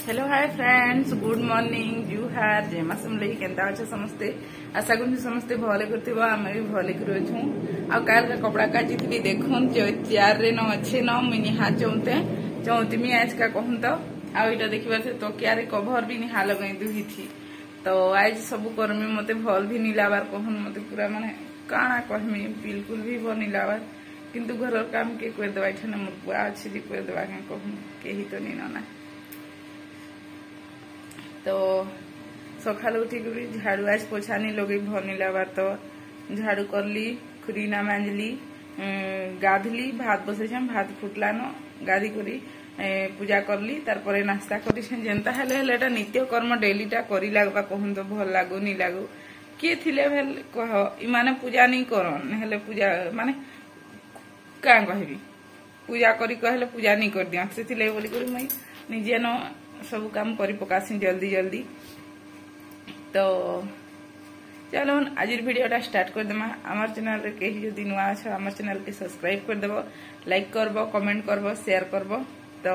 Hello hi friends, good morning, जुहार, जय माँ समलई। केंता अच्छे समस्ते? आशा करूँ समस्ते भले करथिबो, आमे भी भले कर अछू। आ काल का कपड़ा काची थी देखुन चार रे न अच्छे न मुई निहा चौती मी आज का कहूं तो आ इटा देखिबा से तो क्या रे कवर भी निहा लगई दुही थी। तो आज सब करमी मते भल भी निलाबार कहून मते पूरा माने काना कहमी बिल्कुल भी भल निलाबार, किंतु घर काम के कर देबा छने मोर बुआ अछि जे कर देबा के कहूं केही तो नि ना। तो सकाल उठी झाड़ू आज पोछा नहीं लगे भल नहीं लबार, तो झाड़ू करली, खुरीना मांजली, गाधली, भात बसे भात फुटला न गाधी करी पूजा करली, तारपरे नास्ता करी जेनता हेले नित्य कर्म डेलीटा करी लागबा कहूं तो भल लागू नहीं लागू किए थिले भेल कह इमाने पूजा नहीं करन हेले पूजा माने क्या कहबी पूजा करी कहले पूजा नहीं कर दिया से थिले बोली करी मई निजे न सब काम करी पकासी जल्दी जल्दी। तो चलो आज वीडियोटा स्टार्ट कर देमा। आमार चैनल रे केही जदि नुआ छ आमार चैनल के सब्सक्राइब कर देबो, लाइक करबो, कमेंट करबो, शेयर करबो। तो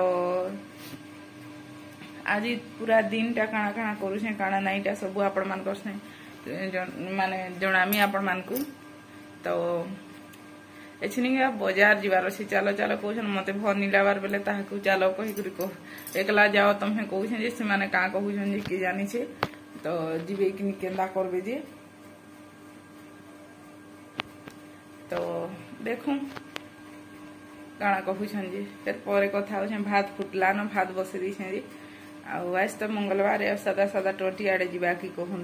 आज पूरा दिन टा काना काना करू छे काना नाइटा सब आपण मान करछे माने जणामी आपण मान को। तो एछनिका बाजार जीवार अछि, चलो चलो कहछन मते भर निलाबार बेले ताहाकू चलो कहि करी को एकला जाओ तमे कहछन जे से माने का कहछन जे के जानि छे। तो जीवे कि केंदा करबे जे। तो देखू काना कहछन जे फिर परे कथा होछे भात फुटला न भात बसे दी छे जे। आ आज तो मंगलवार है, सादा सादा टोटी आड़े जीवा की कहूं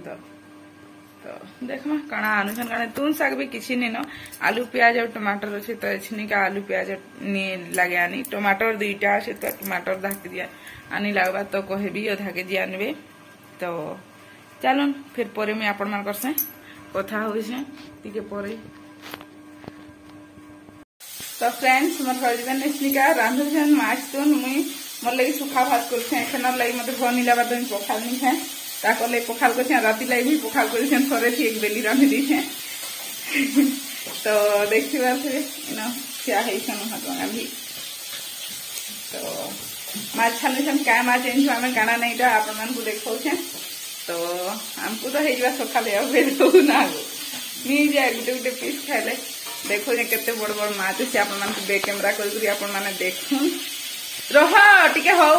तो देखमा काना अनुसन काना तुन साग भी किछि नहीं न आलू प्याज और टमाटर अच्छे। तो एछनी का आलू प्याज नहीं लगे आनी, टमाटर दुईटा अच्छे तो टमाटर धाक दिया आनी लगवा तो कहबी अधा के जी आनबे। तो चलो फिर परे मैं आपण मान करसे कथा होइसे तिके परे। तो फ्रेंड्स मोर हस्बैंड एछनी का रांधुछन माछ तो मुई मोर लगी सुखा भात करछे एखनर लगी मते भर निलाबा तो पखाल नहीं है ताकले पखाल करछे राती लाई भी पखाल करछे थरे थी एक बेली रांधि दिछे। तो देखिबा फिर न क्या है सन हतवा भी। तो माछ छानुछन का माछ एंजु हमें काना नहींटा आपण मान को देखौ छे। तो हमको तो हेजवा सकाले आ बेर ना गो मी जे गुटे गुटे पीस खाइले देखो जे केते बड़ बड़ माछ छै आपण मान को बे कैमरा कर आपण माने देखुन रह टिके हौ।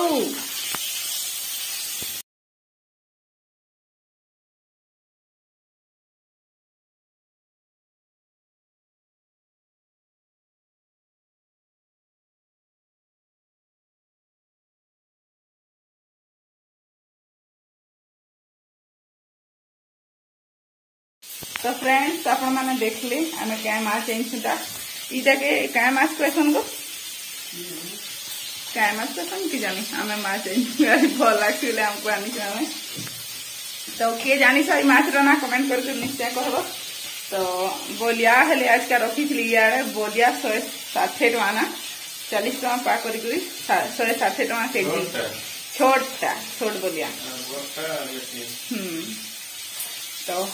तो फ्रेंड्स आपण माने देखले आमे क्या माछ एंछुटा इटा के क्या माछ क्वेश्चन को क्या माछ क्वेश्चन की जानी आमे माछ एंछुटा भल लागले हमको आनी हमें। तो के जानी सही माछ रो ना कमेंट करके निश्चय कहबो। तो बोलिया हेले आज का रखी थी यार बोलिया 160 टका ना 40 टका पा करी 160 टका केजी छोटा छोट बोलिया। तो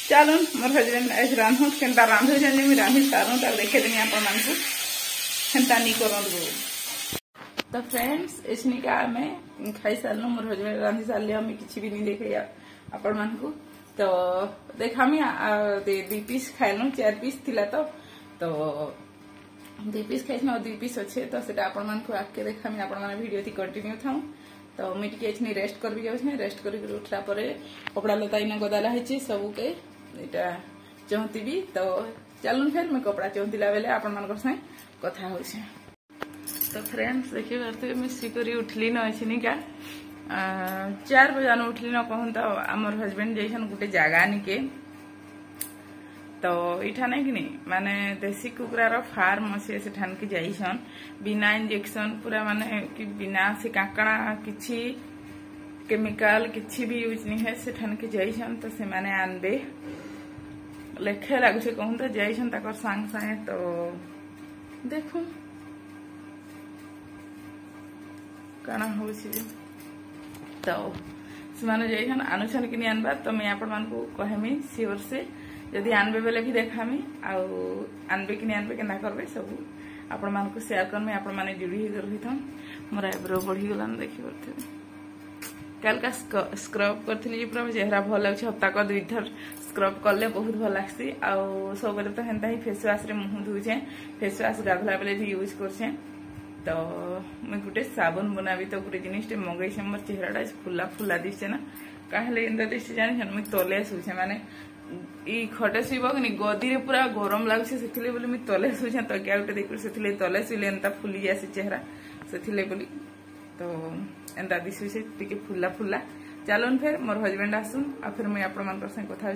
चलो मोर हस्बैंड आज रांधु केनता रांधु जने मी रांधि सारू त देखे देनी आपण मान को केनता नी करन। तो फ्रेंड्स एसनिका में खाई सारनु मोर हस्बैंड रांधि सारले हम किछि भी नहीं देखे आपण मान को। तो देखामी दे पीस खाइनु 4 पीस थिला तो 2 पीस खाइनु 2 पीस अच्छे। तो सेटा आपण मान को आके देखामी आपण मान वीडियो थी कंटिन्यू थाउ। तो मुझे टे रेस्ट कर जाऊँ रेस्ट कर उठला पर कपड़ा लता इना गदाला है सब के इटा चौंती भी। तो चलून फिर मैं कपड़ा चौंतीला बेले आपण मान कथा हो। तो फ्रेंड्स देखिए बार मैं सीकरी उठली न अच्छी क्या 4 बजे उठली न कहूँ। तो आमर हस्बैंड जैसन गोटे जगह निके तो इठा नहीं कि नहीं माने देसी कुकुरार फार्म अच्छे से ठान के जाइसन बिना इंजेक्शन पूरा माने कि बिना से काकड़ा किछि केमिकल किछि भी यूज नहीं है से ठान के जाइसन। तो से माने आनबे लेखे लागु से कहूँ तो जाइसन ताकर सांग सांगे। तो देखू काना हो तो से माने जाइसन आनुछन कि नहीं आनबा। तो मैं आपण मान को कहमी सियोर से जदि आनबे बेले भी देखामी आनबे कि नहीं आनबे केना करबे सब आपण मान को शेयर करमे। आपण माने जुड़ी ही रही था मोर आईब्रो बढ़ी गलान देखि परथे। कल का स्क्रब करथिली पूरा चेहरा भल लगे हप्ताक 2 थर स्क्रब कले बहुत भल लगसी आउ सब तो हेन्ता ही फेस वाश रे मुह धुचे फेस वाश गाधला बेले भी यूज करछे तो मैं गोटे साबुन बनाबी तो गोटे जिनिस मंगई मोर चेहराटा फुला फुला दिसे ना कहले एंता दिसे जानी मुझे तले शुचे माने ई खटे शुब कि गदी पूरा गरम लगुचे से बोली मुझे तले शुचे तो क्या गोटे देखिए से तले शुले एंता फुली जासी चेहरा से बोली तो एंता दिशुचे टिके फुला फुला चलन फिर मोर हजबैंड आसुन आ फिर मुझे आपण कथा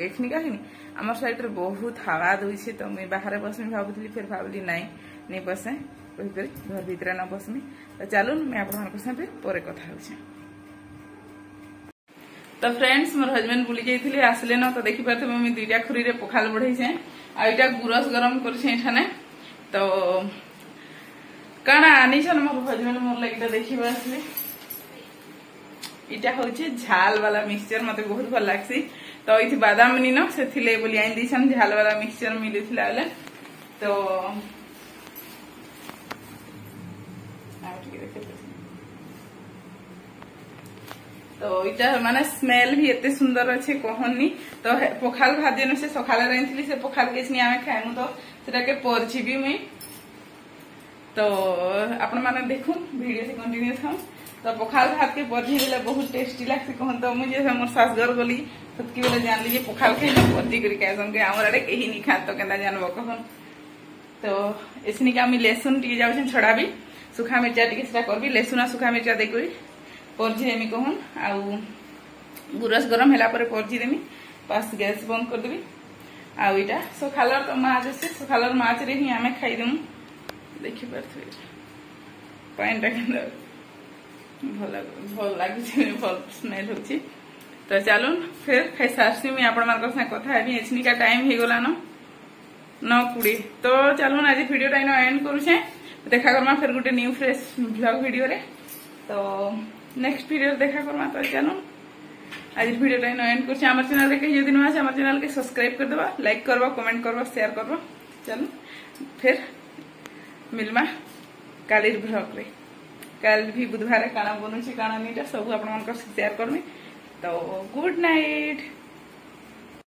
एखनी कहीं आम साइड रे बहुत हवा दूसरी तो मुझे बाहर बसमी भावुली फिर भाविली नहीं बसे कहीकर घर भितर न बसमी तो चलून मैं आपन फिर पर कथा हो तो फ्रेंड्स मोर हजबैंड बुली जाइए आसले न तो देखी पारे मुझे 2टा खुरी रे पखाल बढ़े आईटा गुरस गरम कर तो काना आनी मोर हजबैंड मोर लगे देखा आसले इटा हूँ झाल वाला मिक्सचर मत बहुत भल लगसी तो ये बादाम नी न से बोली आई दीछन झाल वाला मिक्सचर मिलूला बेले तो तो इटा माने स्मेल भी एते सुंदर अच्छे कहनी तो पखाल भाजन से सकाले रही से पखाल किसी आम खाइमु तो सेटा के परजीबी मुई तो आपण माने देखू वीडियो से कंटिन्यू था तो पखाल भात के परजी बेले बहुत टेस्टी लगती कहन तो मुझे मोर सासगर गली सतकी बेले जान लीजिए पखाल खाई परजी कर खाए आमर आड़े कहीं नहीं खात तो केना जानब कहन तो इसनी का लहसुन टी जाऊँ छड़ा भी सुखा मिर्चा टी करबी लहसुन सुखा मिर्चा देकर परजी देमी कहन आउ गुरस गरम है परजी देमी पास गैस बंद करदेवी आईटा सकालर तो माछ अच्छे सकालर माछ रे ही आम खाईदेमु देखिपे पानी टा भल लगे भल स्मेल हो तो चलून फिर खाई सारसी मुझे आपण कथा एचनी का टाइम हो गला 9:20 तो चलून आज वीडियो टाइम एंड करुचे देखा करमा फिर गोटे न्यू फ्रेश ब्लॉग वीडियो रे तो नेक्स्ट वीडियो देखा करमा तो चलून आज वीडियो टाइम एंड कर चैनल कहीं दिन आज चैनल के सब्सक्राइब कर देवा लाइक करवा कमेंट करवा शेयर करवा चलो फिर मिलमा काली ब्लॉग रे कल भी बुधवार काना बनूची काना नीटा सब आप शेयर करमी तो गुड नाइट।